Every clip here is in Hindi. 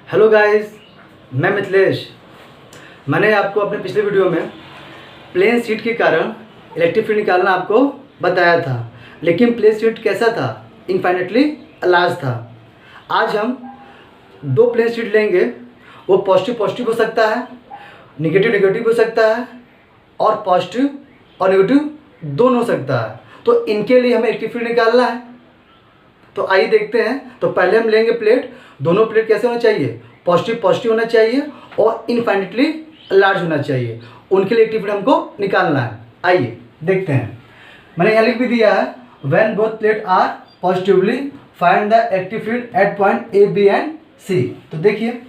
हेलो गाइस, मैं मिथिलेश। मैंने आपको अपने पिछले वीडियो में प्लेन शीट के कारण इलेक्ट्रिक फील्ड निकालना आपको बताया था, लेकिन प्लेन शीट कैसा था? इनफाइनाइटली लार्ज था। आज हम दो प्लेन शीट लेंगे। वो पॉजिटिव पॉजिटिव हो सकता है, नेगेटिव नेगेटिव हो सकता है, और पॉजिटिव और नेगेटिव दोनों हो सकता है। तो इनके लिए हमें इलेक्ट्रिक फील्ड निकालना है। तो आइए देखते हैं। तो पहले हम लेंगे प्लेट। दोनों प्लेट कैसे होना चाहिए? पॉजिटिव पॉजिटिव होना चाहिए और इनफाइनाइटली लार्ज होना चाहिए। उनके लिए इलेक्ट्रिक फील्ड हमको निकालना है। आइए देखते हैं। मैंने यहाँ लिख भी दिया है, when both plate are positively find the electric field at point A B and C. तो देखिए,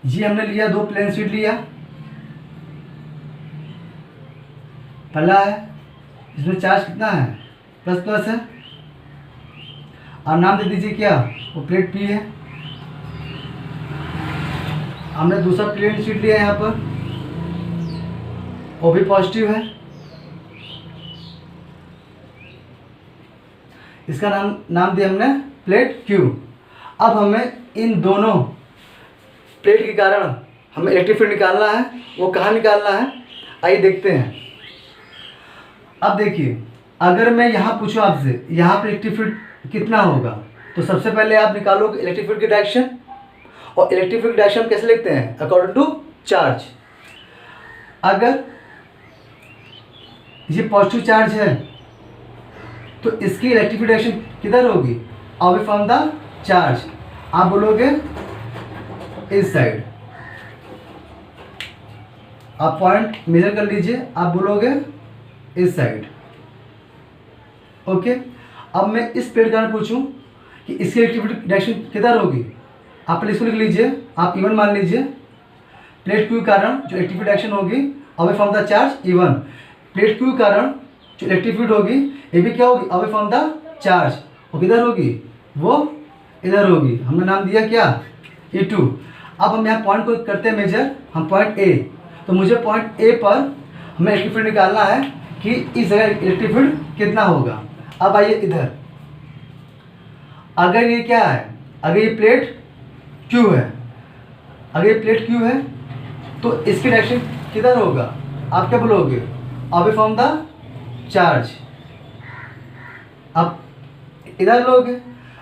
ये हमने लिया, दो प्लेन शीट लिया। पहला है, इसमें चार्ज कितना है? प्लस प्लस है। और नाम दे दीजिए क्या? वो प्लेट पी है। हमने दूसरा प्लेन शीट लिया यहाँ पर, वो भी पॉजिटिव है। इसका नाम दिया हमने प्लेट क्यू। अब हमें इन दोनों प्लेट के कारण हमें इलेक्ट्रिक फील्ड निकालना है। वो कहाँ निकालना है? आइए देखते हैं। अब देखिए, अगर मैं यहाँ पूछूँ आपसे, यहाँ पर इलेक्ट्रिक फील्ड कितना होगा, तो सबसे पहले आप निकालोगे इलेक्ट्रिक फील्ड की डायरेक्शन। और इलेक्ट्रिक फील्ड की डायरेक्शन हम कैसे लिखते हैं? According to charge. अगर ये पॉजिटिव चार्ज है तो इसकी इलेक्ट्रिक फील्ड डायरेक्शन किधर होगी? Away from the charge. आप बोलोगे इस साइड। आप पॉइंट मेजर कर लीजिए, आप बोलोगे इस साइड। ओके। अब मैं इस प्लेट का पूछूं कि इसकी इलेक्ट्रिक फील्ड डायरेक्शन किधर होगी, आप पहले इसको लिख लीजिए। आप इवन मान लीजिए। प्लेट क्यू के कारण जो इलेक्ट्रिक फील्ड डायरेक्शन होगी away from the charge even. Plate Q के कारण जो इलेक्ट्रिक फील्ड होगी ये भी क्या होगी? Away from the charge. वो किधर होगी? वो इधर होगी। हमने नाम दिया क्या? E2। अब हम यहाँ पॉइंट को करते हैं मेजर, हम पॉइंट ए। तो मुझे पॉइंट ए पर हमें इलेक्ट्रिक फील्ड निकालना है कि इस जगह इलेक्ट्रिक फील्ड कितना होगा। अब आइए इधर। अगर ये क्या है? अगर ये प्लेट क्यू है, अगर ये प्लेट क्यू है तो इसकी डायरेक्शन किधर होगा? आप क्या बोलोगे? Away from the charge. आप इधर लोगे।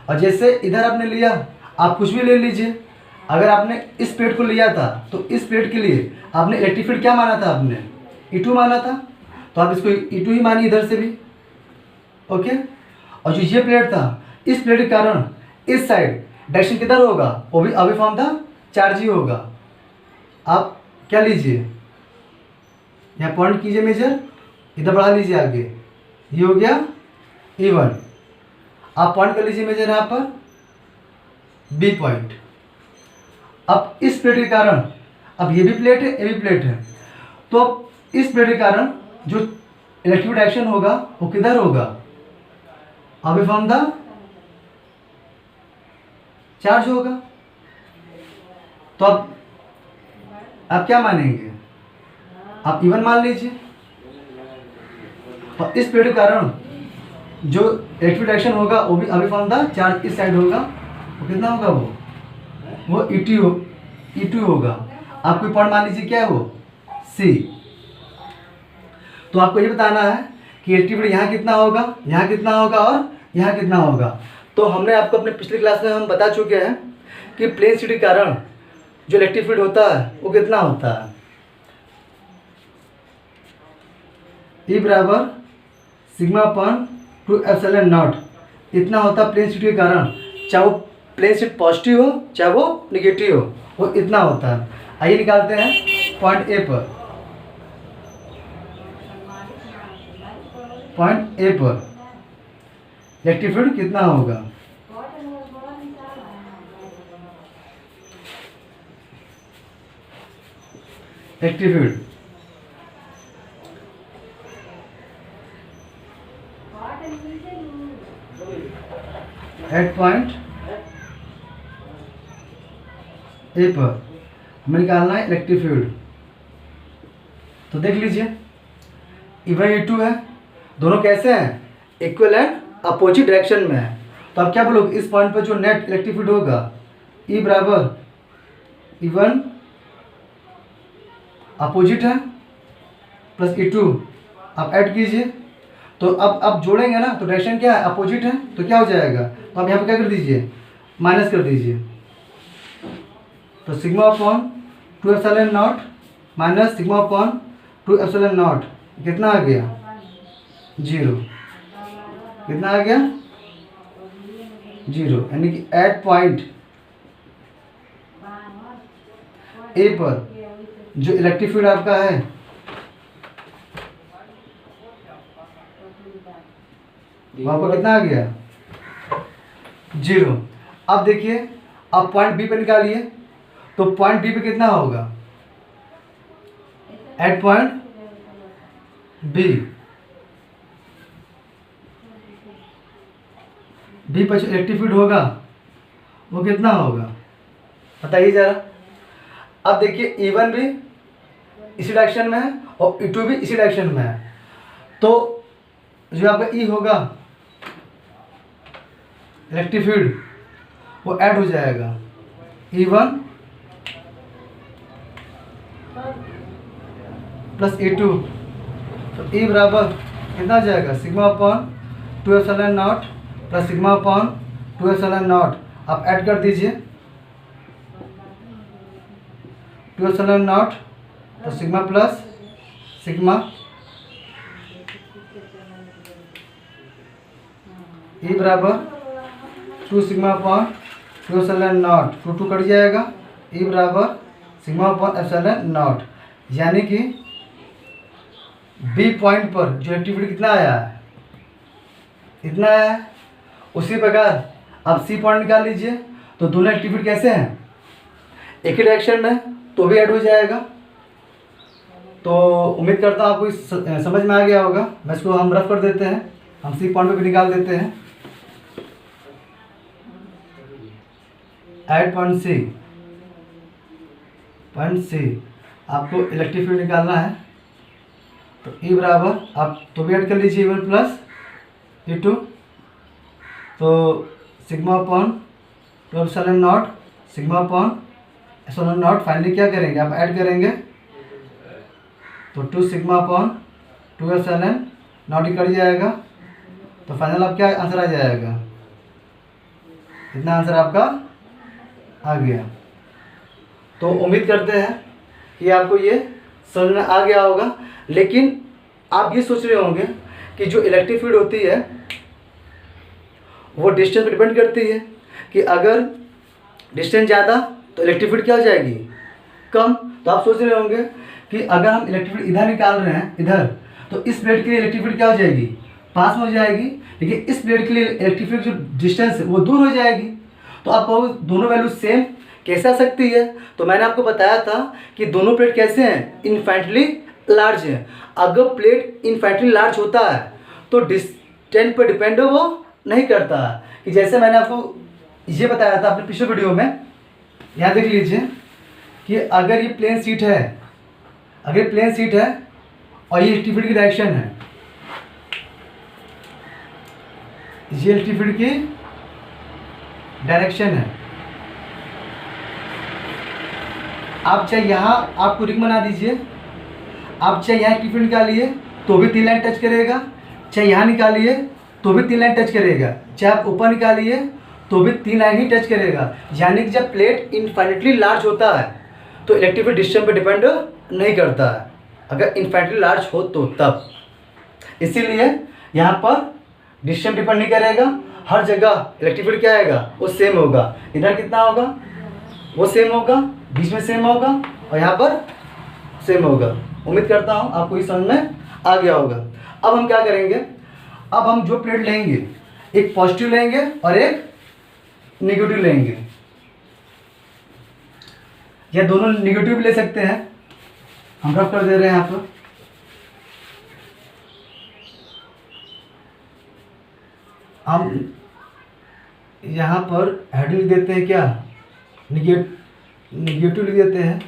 और जैसे इधर आपने लिया, आप कुछ भी ले लीजिए। अगर आपने इस प्लेट को लिया था तो इस प्लेट के लिए आपने इलेक्ट्रिक फील्ड क्या माना था? आपने E2 माना था, तो आप इसको E2 ही मानिए इधर से भी। ओके। और जो ये प्लेट था, इस प्लेट के कारण इस साइड डायरेक्शन किधर होगा? वो भी अवे फ्रॉम द चार्ज ही होगा। आप क्या लीजिए, यहाँ पॉइंट कीजिए मेजर, इधर बढ़ा लीजिए आगे। ये हो गया E1। आप पॉइंट कर लीजिए मेजर यहाँ पर B पॉइंट। अब इस प्लेट के कारण, अब ये भी प्लेट है, ये भी प्लेट है, तो अब इस प्लेट के कारण जो इलेक्ट्रिक डायरेक्शन होगा वो किधर होगा? अवे फ्रॉम द चार्ज होगा। तो अब आप क्या मानेंगे? आप इवन मान लीजिए। और इस प्लेट के कारण जो इलेक्ट्रिक डायरेक्शन होगा वो भी अवे फ्रॉम द चार्ज इस साइड होगा। वो कितना होगा? वो E2 होगा। आप कोई पॉइंट मान लीजिए, क्या है वो? C। तो आपको ये बताना है कि इलेक्ट्रिक फील्ड यहाँ कितना होगा, यहाँ कितना होगा और यहाँ कितना होगा। तो हमने आपको अपने पिछले क्लास में हम बता चुके हैं कि प्लेन शीट के कारण जो इलेक्ट्रिक फील्ड होता है वो कितना होता है। E बराबर सिग्मा अपन 2 एप्सिलॉन नॉट। इतना होता है प्लेन शीट के कारण। चाहे वो प्लेन शीट पॉजिटिव हो चाहे वो निगेटिव हो, वो इतना होता है। आइए निकालते हैं पॉइंट ए पर। पॉइंट ए पर इलेक्ट्रिक फील्ड कितना होगा? Electric field at point A पर हमें निकालना है इलेक्ट्रिक फील्ड। तो देख लीजिए, E1 E2 है, दोनों कैसे हैं? इक्वल एंड अपोजिट डायरेक्शन में है। तो आप क्या बोलोगे, इस पॉइंट पर जो नेट इलेक्ट्रिक फील्ड होगा ई बराबर E1 अपोजिट है प्लस E2 आप ऐड कीजिए। तो अब आप जोड़ेंगे ना, तो डायरेक्शन क्या है, अपोजिट है, तो क्या हो जाएगा, तो आप यहाँ पर क्या कर दीजिए, माइनस कर दीजिए। तो sigma upon 2 epsilon not minus sigma upon 2 epsilon not कितना आ गया, 0। कितना आ गया, 0। यानी कि एट पॉइंट ए पर जो इलेक्ट्रिक फील्ड आपका है वहाँ पर कितना आ गया, 0। अब देखिए आप पॉइंट बी पे निकालिए, तो पॉइंट बी पे कितना होगा, एट पॉइंट बी पर जो इलेक्ट्रिक फील्ड होगा वो कितना होगा, बताइए जरा। अब देखिए E1 भी इसी डायरेक्शन में है और E2 भी इसी डायरेक्शन में है, तो जो आपका E होगा इलेक्ट्रिक फील्ड वो ऐड हो जाएगा E1 प्लस E2। तो E बराबर कितना आ जाएगा, sigma upon 2 epsilon not plus sigma upon 2 epsilon not आप ऐड कर दीजिए। 2 एप्सिलॉन नॉट तो सिग्मा प्लस सिग्मा E बराबर 2 sigma upon 2 epsilon not, 2 cut जाएगा, E बराबर सिग्मा अपॉन एप्सिलॉन नॉट। यानी कि बी पॉइंट पर जो इलेक्ट्रिक फील्ड कितना आया है, इतना आया है। उसी प्रकार आप सी पॉइंट निकाल लीजिए, तो दोनों इलेक्ट्रिक फील्ड कैसे हैं, एक ही डायरेक्शन में, तो भी ऐड हो जाएगा। तो उम्मीद करता हूँ आपको समझ में आ गया होगा। मैं इसको हम रफ कर देते हैं, हम सी पॉइंट पे भी निकाल देते हैं। एट पॉइंट सी आपको इलेक्ट्रिक फील्ड निकालना है, तो E बराबर आप तो भी ऐड कर लीजिए E1 प्लस E2, तो sigma upon 2 epsilon not sigma upon epsilon not. Finally क्या करेंगे, आप ऐड करेंगे, तो 2 sigma upon 2 epsilon not he cut जाएगा। तो फाइनल आप क्या आंसर आ जाएगा, इतना आंसर आपका आ गया। तो उम्मीद करते हैं कि आपको ये समझ में आ गया होगा। लेकिन आप ये सोच रहे होंगे कि जो इलेक्ट्रिक फील्ड होती है वो डिस्टेंस पर डिपेंड करती है, कि अगर डिस्टेंस ज़्यादा तो इलेक्ट्रिक फील्ड क्या हो जाएगी, कम। तो आप सोच रहे होंगे कि अगर हम इलेक्ट्रिक फील्ड इधर निकाल रहे हैं इधर, तो इस प्लेट के लिए इलेक्ट्रिक फील्ड क्या हो जाएगी, पास में हो जाएगी। लेकिन इस प्लेट के लिए इलेक्ट्रिक फील्ड जो डिस्टेंस है वो दूर हो जाएगी। तो आप कहोगे दोनों वैल्यू सेम कैसे आ सकती है, तो मैंने आपको बताया था कि दोनों प्लेट कैसे हैं, इन्फिनिटली लार्ज है। अगर प्लेट इन्फिनिटली लार्ज होता है तो डिस्टेंस पर डिपेंड वो नहीं करता है। कि जैसे मैंने आपको ये बताया था अपने पिछले वीडियो में, यहाँ देख लीजिए कि अगर ये प्लेन सीट है, अगर प्लेन सीट है और ये इलेक्ट्रिक फील्ड की डायरेक्शन है, ये इलेक्ट्रिक फील्ड की डायरेक्शन है। आप चाहे यहाँ आपको रिंग बना दीजिए, आप चाहे यहाँ इलेक्ट्रिक फील्ड निकालिए तो भी 3 लाइन टच करेगा, चाहे यहाँ निकालिए तो भी 3 लाइन टच करेगा, चाहे आप ऊपर निकालिए तो भी 3 लाइन ही टच करेगा। यानी कि जब प्लेट इन्फिनिटली लार्ज होता है तो इलेक्ट्रिक फील्ड डिस्टेंस पर डिपेंड नहीं करता है, अगर इन्फिनिटली लार्ज हो तो तब। इसीलिए यहाँ पर डिस्टेंस डिपेंड नहीं करेगा, हर जगह इलेक्ट्रिक फील्ड क्या आएगा, वो सेम होगा। इधर कितना होगा, वो सेम होगा, बीच में सेम होगा और यहाँ पर सेम होगा। उम्मीद करता हूँ आपको इस समझ में आ गया होगा। अब हम क्या करेंगे, अब हम जो प्लेट लेंगे, एक पॉजिटिव लेंगे और एक नेगेटिव लेंगे, या दोनों नेगेटिव भी ले सकते हैं। हम रफ कर दे रहे हैं यहाँ पर। हम यहाँ पर हेडिंग लिख देते हैं, क्या निगेटिव लिख देते हैं,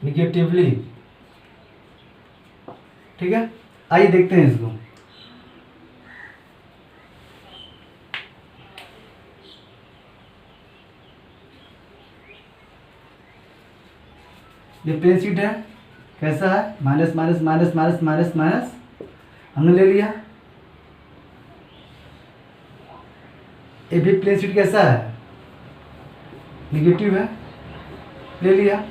निगेटिवली। ठीक है, आइए देखते हैं इसको। ये प्लेन शीट है, कैसा है, minus minus minus minus minus minus हमने ले लिया। ये भी प्लेन शीट कैसा है, निगेटिव है, ले लिया।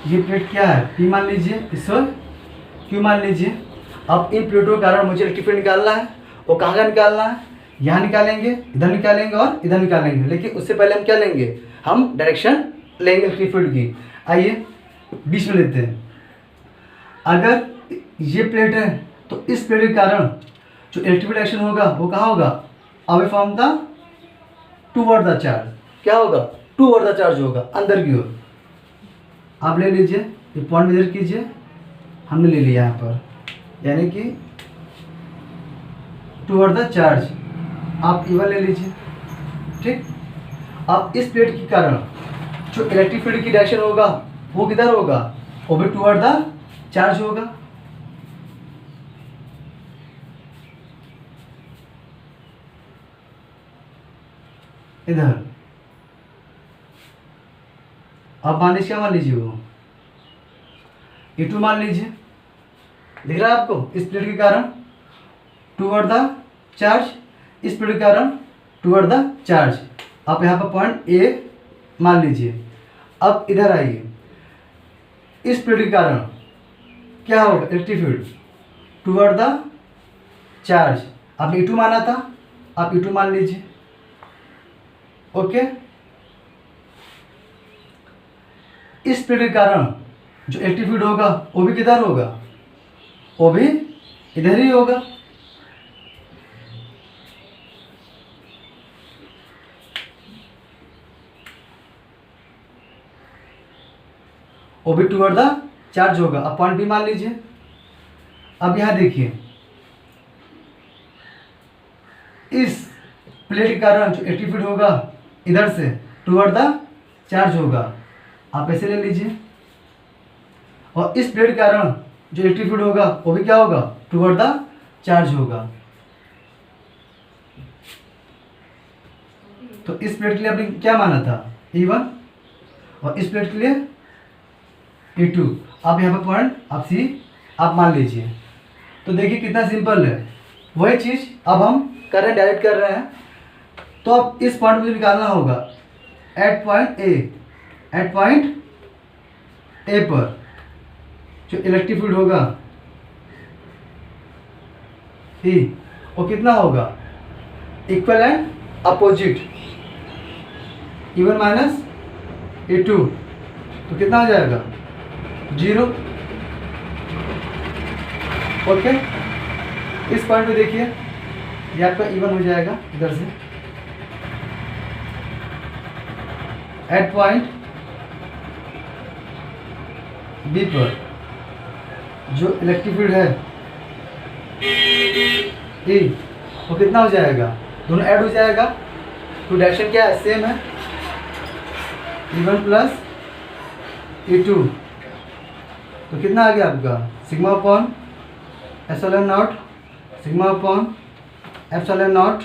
ये प्लेट क्या है, पी मान लीजिए, इसको क्यू मान लीजिए। अब इन प्लेटों के कारण मुझे इलेक्ट्रिक फील्ड निकालना है। वो कहाँ का निकालना है, यहाँ निकालेंगे, इधर निकालेंगे और इधर निकालेंगे। लेकिन उससे पहले हम क्या लेंगे, हम डायरेक्शन लेंगे इलेक्ट्रिक फील्ड की। आइए बीच में लेते हैं। अगर ये प्लेट है तो इस प्लेट के कारण जो इलेक्ट्रिक डायरेक्शन होगा वो कहाँ होगा, away from the toward the charge. क्या होगा, टूवर्ड द चार्ज होगा, अंदर की ओर। आप ले लीजिए, ये पॉइंट मेजर कीजिए, हमने ले लिया यहाँ पर, यानी कि टूवर्ड द चार्ज। आप इवन ले लीजिए, ठीक। अब इस प्लेट के कारण जो इलेक्ट्रिक फील्ड की डायरेक्शन होगा वो किधर होगा, वो भी टूवर्ड द चार्ज होगा। इधर अब मान लीजिए, क्या मान लीजिए, वो E2 मान लीजिए। दिख रहा है आपको, इस प्लेट के कारण टूवर्ड द चार्ज, इस प्लेट के कारण टूवर्ड द चार्ज। आप यहाँ पर पॉइंट ए मान लीजिए। अब इधर आइए, इस प्लेट के कारण क्या होगा, electric field toward the charge. आपने E2 माना था, आप E2 मान लीजिए, ओके। इस प्लेट के कारण जो इलेक्ट्रिक फील्ड होगा वो भी किधर होगा, वो भी इधर ही होगा। वो भी टूवर्ड द चार्ज होगा। अब पॉइंट बी मान लीजिए। अब यहां देखिए, इस प्लेट के कारण जो इलेक्ट्रिक फील्ड होगा इधर से टूवर्ड द चार्ज होगा। आप ऐसे ले लीजिए। और इस प्लेट के कारण जो इलेक्ट्रिक फील्ड होगा वो भी क्या होगा, टूवर्ड द चार्ज होगा। तो इस प्लेट के लिए आपने क्या माना था, E1, और इस प्लेट के लिए E2। आप यहाँ पर पॉइंट आप C आप मान लीजिए। तो देखिए कितना सिंपल है। वही चीज़ अब हम कर रहे हैं, डायरेक्ट कर रहे हैं। तो अब इस पॉइंट मुझे निकालना होगा, at point A, at point A पर जो इलेक्ट्रिक फील्ड होगा E, वो कितना होगा, equal and opposite, E1 minus E2। तो कितना हो जाएगा, 0। ओके। इस पॉइंट पे देखिए, ये आपका E1 हो जाएगा इधर से, एट पॉइंट बी पर जो इलेक्ट्रिक फील्ड है E, वो कितना हो जाएगा, दोनों ऐड हो जाएगा। तो डायरेक्शन क्या है, सेम है, E1 प्लस E2। तो कितना आ गया आपका, sigma upon epsilon not, sigma upon epsilon not.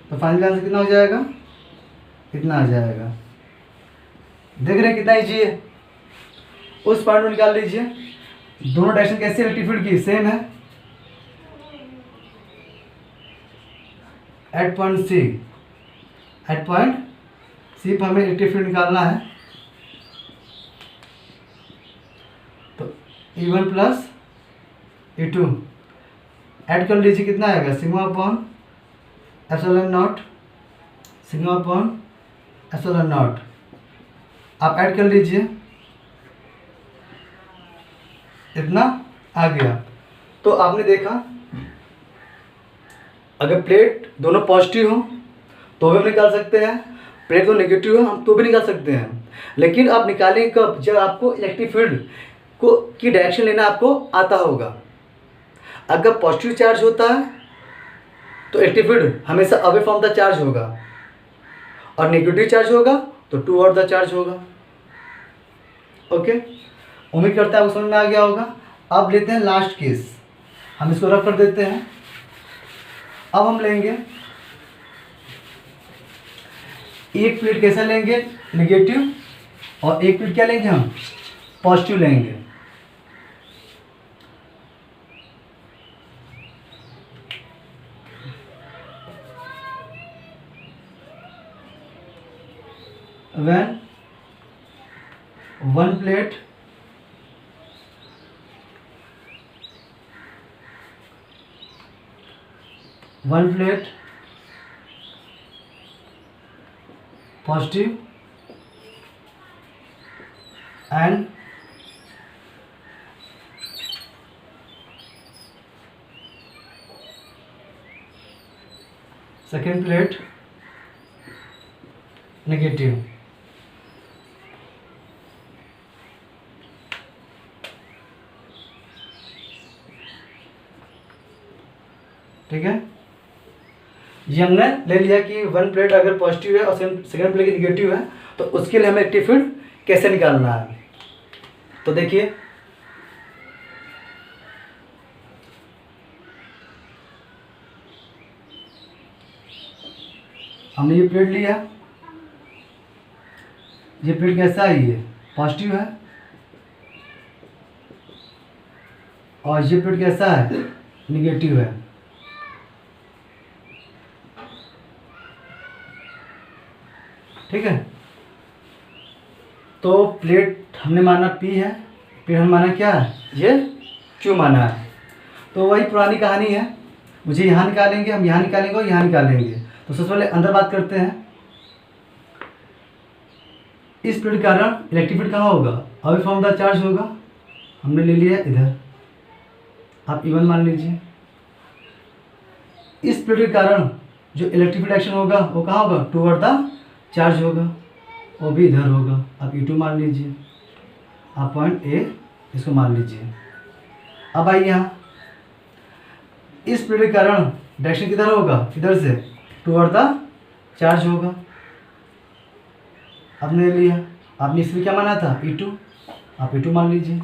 तो फाइनल आंसर कितना हो जाएगा, कितना आ जाएगा। देख रहे हैं कितना इजी है। उस पॉइंट में निकाल लीजिए, दोनों डायरेक्शन कैसे इलेक्ट्रिक फील्ड की सेम है। At point C, at point C पर हमें इलेक्ट्रिक फील्ड निकालना है। तो E1 प्लस E2 ऐड कर लीजिए, कितना आएगा, sigma upon epsilon not, sigma upon epsilon not. आप ऐड कर लीजिए, इतना आ गया। तो आपने देखा, अगर प्लेट दोनों पॉजिटिव हो तो भी हम निकाल सकते हैं, प्लेट तो नेगेटिव हो हम तो भी निकाल सकते हैं। लेकिन आप निकालेंगे कब, जब आपको इलेक्ट्रिक फील्ड को की डायरेक्शन लेना आपको आता होगा। अगर पॉजिटिव चार्ज होता है तो इलेक्ट्रिक फील्ड हमेशा अवे फ्रॉम द चार्ज होगा, और नेगेटिव चार्ज होगा तो टूवर्ड द चार्ज होगा। ओके, उम्मीद करता है आपको समझ में आ गया होगा। अब लेते हैं लास्ट केस, हम इसको रफ कर देते हैं। अब हम लेंगे एक प्लेट कैसा लेंगे, नेगेटिव और एक प्लेट क्या लेंगे हम, पॉजिटिव लेंगे। when one plate positive and second plate negative, ठीक है। ये हमने ले लिया कि वन प्लेट अगर पॉजिटिव है और सेकंड प्लेट निगेटिव है तो उसके लिए हमें एक्टिव फील्ड कैसे निकालना है। तो देखिए हमने ये प्लेट लिया, ये प्लेट कैसा है, ये पॉजिटिव है, और ये प्लेट कैसा है, निगेटिव है। ठीक है, तो प्लेट हमने माना P है, प्लेट हमने माना क्या है, ये Q माना है। तो वही पुरानी कहानी है, मुझे यहाँ निकालेंगे, हम यहाँ निकालेंगे और यहाँ निकालेंगे। तो सबसे पहले अंदर बात करते हैं। इस प्लेट के कारण इलेक्ट्रिक फील्ड कहाँ होगा, अवे फ्रॉम द चार्ज होगा, हमने ले लिया इधर, आप E1 मान लीजिए। इस प्लेट के कारण जो इलेक्ट्रिक फील्ड एक्शन होगा वो कहाँ होगा, टूवर्ड द चार्ज होगा, वो भी इधर होगा, आप E2 मान लीजिए, आप पॉइंट ए इसको मान लीजिए। अब आइए यहाँ, इस प्लेट के कारण डायरेक्शन किधर होगा, इधर से टूवर्ड द चार्ज होगा, आपने ले लिया। आपने इसमें क्या माना था, E2, आप E2 मान लीजिए।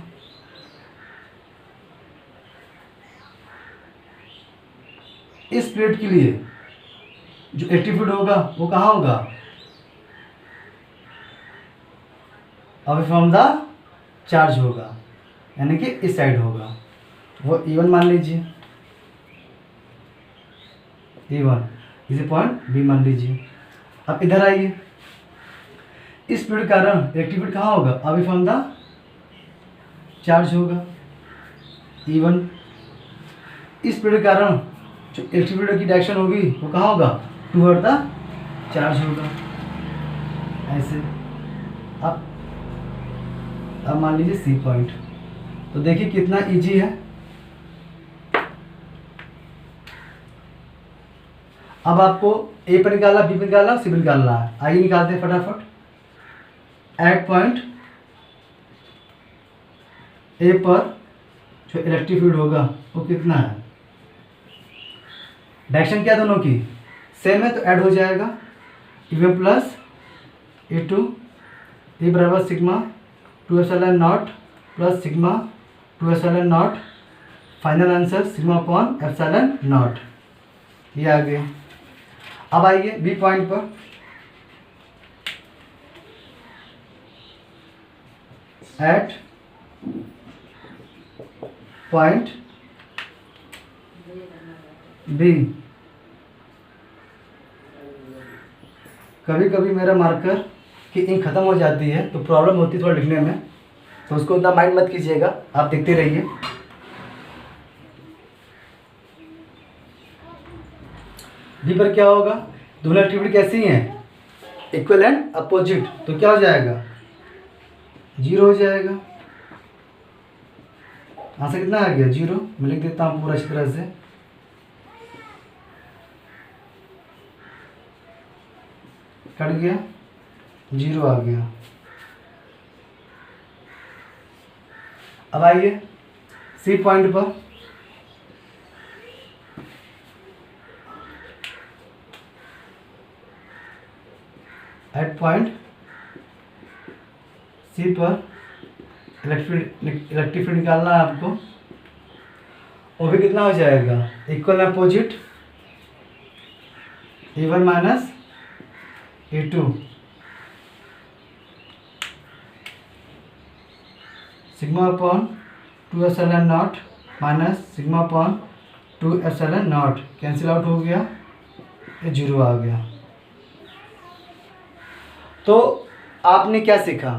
इस प्लेट के लिए जो इलेक्ट्रिक फील्ड होगा वो कहाँ होगा, अवे फ्रॉम द चार्ज होगा, यानी कि इस साइड होगा, वो E1 मान लीजिए, E1 इसे पॉइंट B मान लीजिए। अब इधर आइए, इस प्लेट के कारण इलेक्ट्रिक फील्ड कहाँ होगा, अवे फ्रॉम द चार्ज होगा, E1। इस प्लेट के कारण जो इलेक्ट्रिक फील्ड की डायरेक्शन होगी वो कहाँ होगा, टूवर्ड द चार्ज होगा, ऐसे। अब मान लीजिए C पॉइंट। तो देखिए कितना इजी है। अब आपको A पर निकालना, B पर निकालना, C पर निकालना है। आइए निकालते हैं फटाफट। एट पॉइंट A पर जो इलेक्ट्रिक फील्ड होगा वो कितना है, डायरेक्शन क्या दोनों की सेम है तो ऐड हो जाएगा, E1 प्लस E2, E बराबर sigma 2 epsilon not plus sigma 2 epsilon not, final answer sigma upon epsilon not, ये आ गया। अब आइए बी पॉइंट पर, एट पॉइंट बी। कभी कभी मेरा मार्कर की इंक खत्म हो जाती है तो प्रॉब्लम होती है थोड़ा लिखने में, तो उसको उतना माइंड मत कीजिएगा, आप देखते रहिए। डी पर क्या होगा, दोनों एक्टिविटी कैसी हैं, इक्वल एंड अपोजिट, तो क्या हो जाएगा, 0 हो जाएगा। यहाँ से कितना आ गया, 0। मैं लिख देता हूँ पूरा अच्छी तरह से। कट गया, 0 आ गया। अब आइए सी पॉइंट पर, एट पॉइंट सी पर इलेक्ट्रिक फील्ड निकालना है आपको, वो भी कितना हो जाएगा, equal opposite, E1 minus E2, sigma upon 2 epsilon not minus sigma upon 2 epsilon not cancel out हो गया, ये 0 आ गया। तो आपने क्या सीखा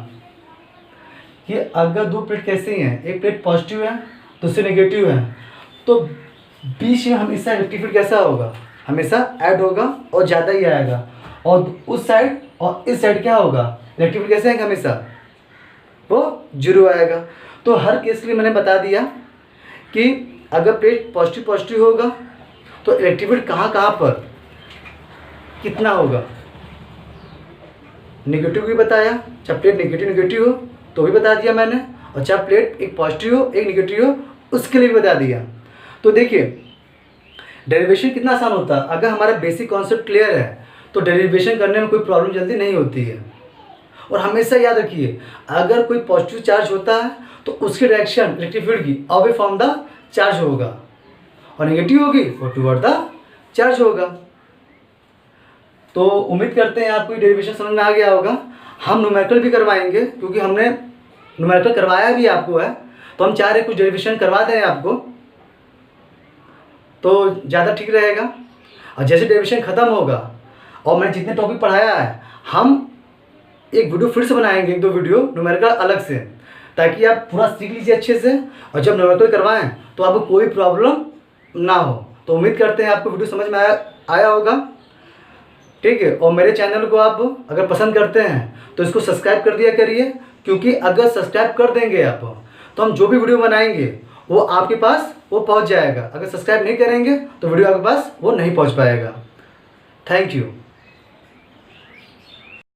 कि अगर दो प्लेट कैसी हैं, एक प्लेट पॉजिटिव है दूसरी नेगेटिव है, तो बीच में हमेशा इलेक्ट्रिक फील्ड कैसा होगा, हमेशा ऐड होगा और ज़्यादा ही आएगा। और उस साइड और इस साइड क्या होगा, इलेक्ट्रिक फील्ड कैसे आएगा, हमेशा वो 0 आएगा। तो हर केस के लिए मैंने बता दिया कि अगर प्लेट पॉजिटिव पॉजिटिव होगा तो इलेक्ट्रिक फील्ड कहाँ कहाँ पर कितना होगा, नेगेटिव भी बताया, चाहे प्लेट नेगेटिव नेगेटिव हो तो भी बता दिया मैंने, और चाहे प्लेट एक पॉजिटिव हो एक नेगेटिव हो उसके लिए भी बता दिया। तो देखिए डेरिवेशन कितना आसान होता है, अगर हमारा बेसिक कॉन्सेप्ट क्लियर है तो डेरिवेशन करने में कोई प्रॉब्लम जल्दी नहीं होती है। और हमेशा याद रखिए अगर कोई पॉजिटिव चार्ज होता है तो उसकी डायरेक्शन इलेक्ट्रिक फील्ड की अवे फ्रॉम द चार्ज होगा, और नेगेटिव होगी वो टुवर्ड द चार्ज होगा। तो उम्मीद करते हैं आपको डेरिवेशन समझ में आ गया होगा। हम न्यूमेरिकल भी करवाएंगे क्योंकि हमने न्यूमेरिकल करवाया भी आपको है, तो हम चाह रहे कुछ डेरिवेशन करवा दें आपको तो ज़्यादा ठीक रहेगा। और जैसे डेरिवेशन ख़त्म होगा और मैंने जितने टॉपिक पढ़ाया है हम एक वीडियो फिर से बनाएंगे, 1-2 वीडियो न्यूमेरिकल अलग से, ताकि आप पूरा सीख लीजिए अच्छे से, और जब न्यूमेरिकल करवाएं तो आपको कोई प्रॉब्लम ना हो। तो उम्मीद करते हैं आपको वीडियो समझ में आया होगा, ठीक है। और मेरे चैनल को आप अगर पसंद करते हैं तो इसको सब्सक्राइब कर दिया करिए, क्योंकि अगर सब्सक्राइब कर देंगे आप तो हम जो भी वीडियो बनाएंगे वो आपके पास वो पहुंच जाएगा। अगर सब्सक्राइब नहीं करेंगे तो वीडियो आपके पास वो नहीं पहुंच पाएगा। Thank you.